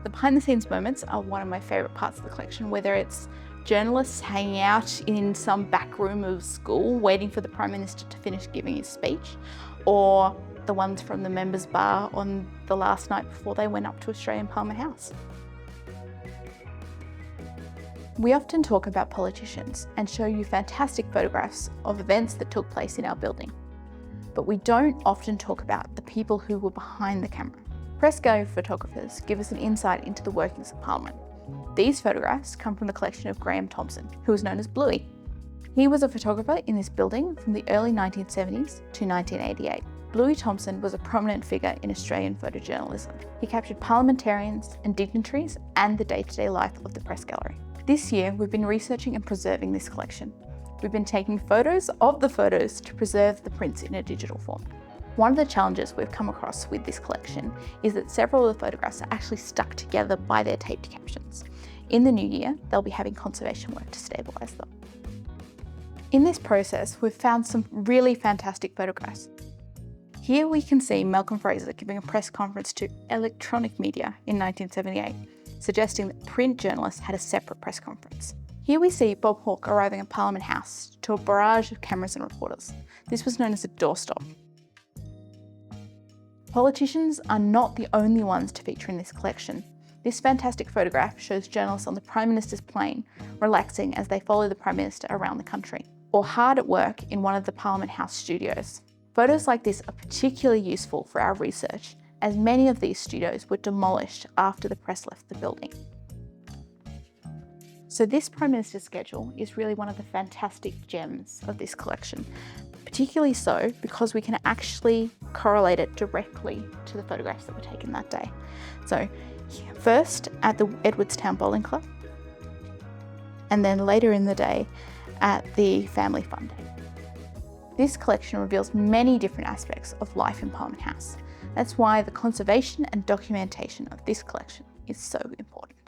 The behind the scenes moments are one of my favourite parts of the collection, whether it's journalists hanging out in some back room of school waiting for the Prime Minister to finish giving his speech, or the ones from the members' bar on the last night before they went up to Australian Parliament House. We often talk about politicians and show you fantastic photographs of events that took place in our building. But we don't often talk about the people who were behind the camera. Press gallery photographers give us an insight into the workings of Parliament. These photographs come from the collection of Graeme Thomson, who was known as Bluey. He was a photographer in this building from the early 1970s to 1988. Bluey Thomson was a prominent figure in Australian photojournalism. He captured parliamentarians and dignitaries and the day-to-day life of the press gallery. This year, we've been researching and preserving this collection. We've been taking photos of the photos to preserve the prints in a digital form. One of the challenges we've come across with this collection is that several of the photographs are actually stuck together by their taped captions. In the new year, they'll be having conservation work to stabilise them. In this process, we've found some really fantastic photographs. Here we can see Malcolm Fraser giving a press conference to electronic media in 1978, suggesting that print journalists had a separate press conference. Here we see Bob Hawke arriving at Parliament House to a barrage of cameras and reporters. This was known as a doorstop. Politicians are not the only ones to feature in this collection. This fantastic photograph shows journalists on the Prime Minister's plane relaxing as they follow the Prime Minister around the country, or hard at work in one of the Parliament House studios. Photos like this are particularly useful for our research, as many of these studios were demolished after the press left the building. So this Prime Minister's schedule is really one of the fantastic gems of this collection, particularly so because we can actually correlate it directly to the photographs that were taken that day. So first at the Edwardstown Bowling Club, and then later in the day at the Family Fun Day. This collection reveals many different aspects of life in Parliament House. That's why the conservation and documentation of this collection is so important.